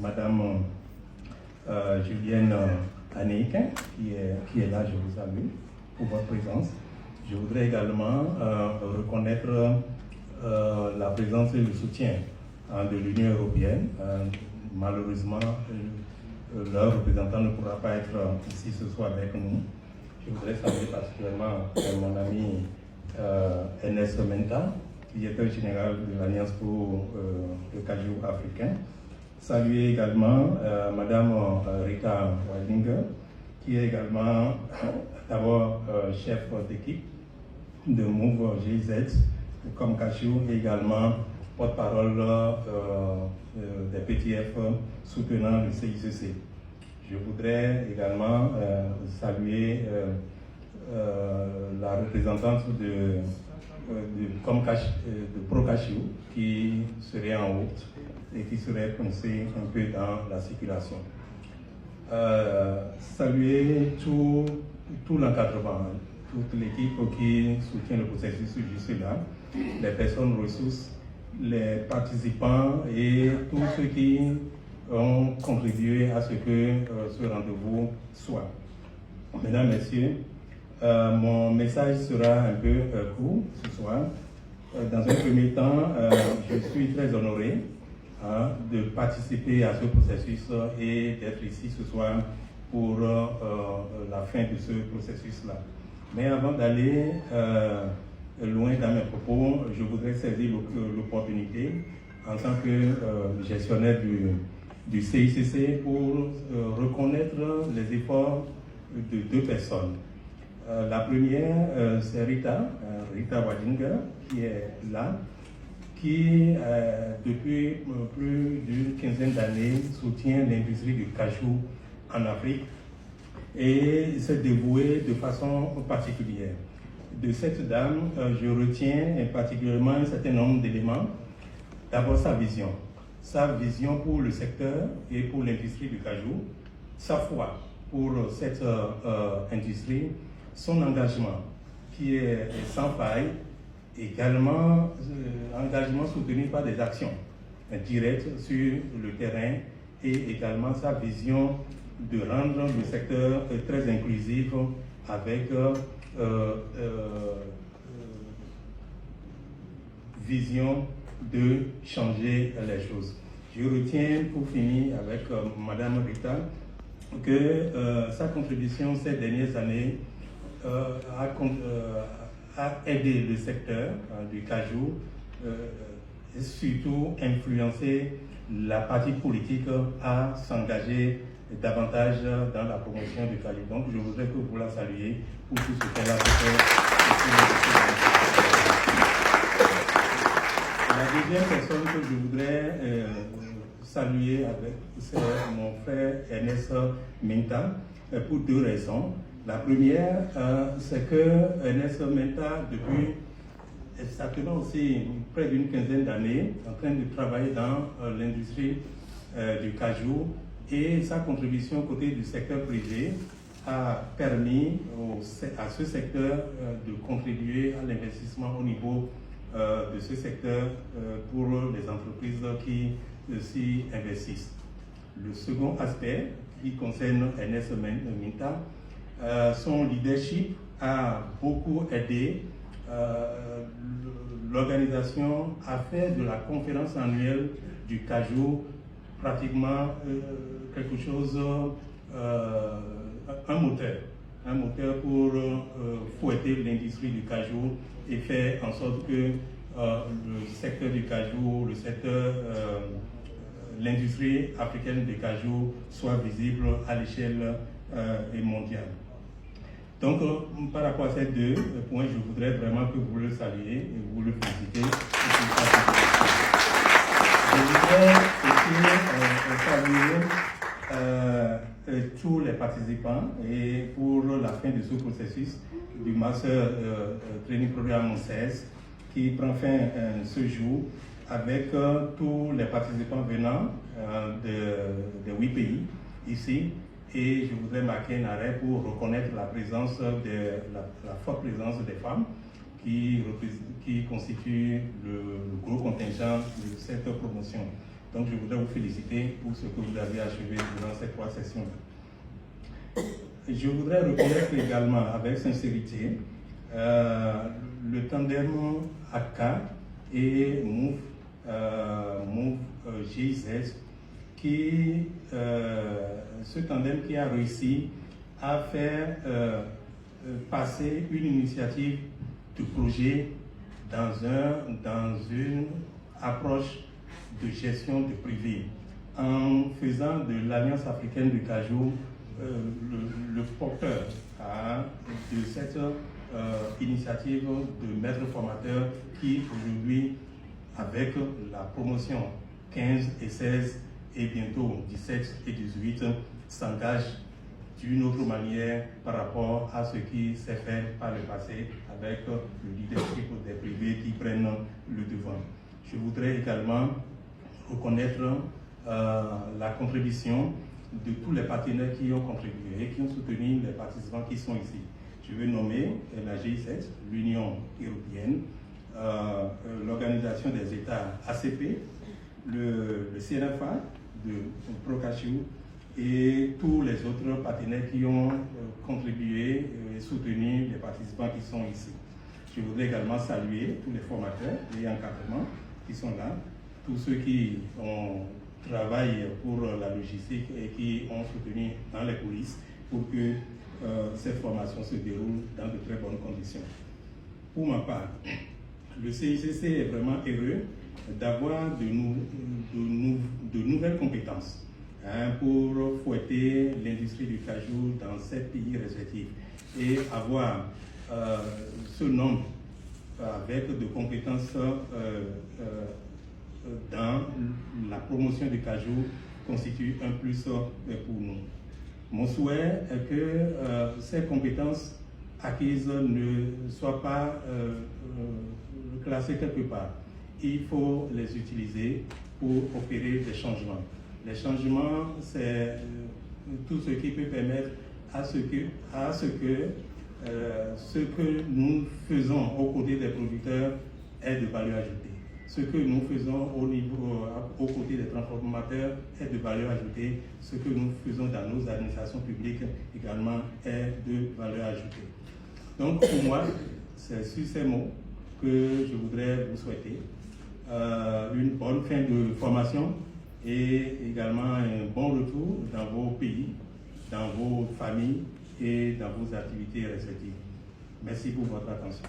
Madame Julienne Anéiquin, qui est là, je vous salue pour votre présence. Je voudrais également reconnaître la présence et le soutien de l'Union européenne. Malheureusement, leur représentant ne pourra pas être ici ce soir avec nous. Je voudrais saluer particulièrement mon ami Ernest Menta, directeur général de l'Alliance pour le cajou africain. Saluer également Madame Rita Waldinger, qui est également d'abord chef d'équipe de Move GIZ comme cajou et également porte-parole des PTF soutenant le CICC. Je voudrais également saluer la représentante de Procachou qui serait en route et qui serait coincée un peu dans la circulation. Saluer tout l'encadrement, toute l'équipe qui soutient le processus juste là, les personnes ressources, les participants et tous ceux qui ont contribué à ce que ce rendez-vous soit. Mesdames, Messieurs, mon message sera un peu court ce soir. Dans un premier temps, je suis très honoré de participer à ce processus et d'être ici ce soir pour la fin de ce processus-là. Mais avant d'aller loin dans mes propos, je voudrais saisir l'opportunité en tant que gestionnaire du CICC pour reconnaître les efforts de deux personnes. La première, c'est Rita Waldinger, qui est là, qui, depuis plus d'une quinzaine d'années, soutient l'industrie du cajou en Afrique et s'est dévouée de façon particulière. De cette dame, je retiens particulièrement un certain nombre d'éléments. D'abord, sa vision pour le secteur et pour l'industrie du cajou, sa foi pour cette industrie, son engagement qui est sans faille, également engagement soutenu par des actions directes sur le terrain et également sa vision de rendre le secteur très inclusif avec vision de changer les choses. Je retiens pour finir avec Madame Rita que sa contribution ces dernières années a aidé le secteur du cajou et surtout influencé la partie politique à s'engager davantage dans la promotion du cajou. Donc je voudrais que vous la saluiez pour tout ce qu'elle a fait. La deuxième personne que je voudrais saluer c'est mon frère Ernest Menta pour deux raisons. La première, c'est que Ernest Menta, depuis exactement aussi près d'une quinzaine d'années, en train de travailler dans l'industrie du cajou, et sa contribution côté du secteur privé a permis à ce secteur de contribuer à l'investissement au niveau de ce secteur pour les entreprises qui s'y investissent. Le second aspect qui concerne Ernest Menta, son leadership a beaucoup aidé l'organisation à faire de la conférence annuelle du cajou pratiquement quelque chose, un moteur pour fouetter l'industrie du cajou et faire en sorte que le secteur du cajou, l'industrie africaine du cajou soit visible à l'échelle mondiale. Donc, par rapport à ces deux points, je voudrais vraiment que vous le saluiez et vous le félicitez. Je voudrais aussi saluer tous les participants et pour la fin de ce processus du Master Training Programme 16 qui prend fin ce jour avec tous les participants venant de 8 pays ici. Et je voudrais marquer un arrêt pour reconnaître la forte présence des femmes qui constituent le gros contingent de cette promotion. Donc je voudrais vous féliciter pour ce que vous avez achevé durant ces 3 sessions-là. Je voudrais reconnaître également avec sincérité le tandem ACA et MOVE GIZ, ce tandem qui a réussi à faire passer une initiative de projet dans une approche de gestion de privé, en faisant de l'Alliance africaine du cajou le porteur de cette initiative de maîtres formateurs qui aujourd'hui, avec la promotion 15 et 16 et bientôt 17 et 18, s'engage d'une autre manière par rapport à ce qui s'est fait par le passé avec le leadership des privés qui prennent le devant. Je voudrais également reconnaître la contribution de tous les partenaires qui ont contribué et qui ont soutenu les participants qui sont ici. Je veux nommer la GIZ, l'Union européenne, l'Organisation des États ACP, le CNFA de Procashu et tous les autres partenaires qui ont contribué et soutenu les participants qui sont ici. Je voudrais également saluer tous les formateurs et encadrements qui sont là, tous ceux qui travaillent pour la logistique et qui ont soutenu dans les coulisses pour que cette formation se déroule dans de très bonnes conditions. Pour ma part, le CICC est vraiment heureux d'avoir de nouvelles compétences pour fouetter l'industrie du cajou dans 7 pays respectifs et avoir ce nombre avec de compétences dans la promotion du cajou constitue un plus pour nous. Mon souhait est que ces compétences acquises ne soient pas classées quelque part. Il faut les utiliser pour opérer des changements. Les changements, c'est tout ce qui peut permettre à ce que ce que nous faisons aux côtés des producteurs ait de valeur ajoutée. Ce que nous faisons aux côtés des transformateurs est de valeur ajoutée. Ce que nous faisons dans nos administrations publiques également est de valeur ajoutée. Donc pour moi, c'est sur ces mots que je voudrais vous souhaiter une bonne fin de formation et également un bon retour dans vos pays, dans vos familles et dans vos activités respectives. Merci pour votre attention.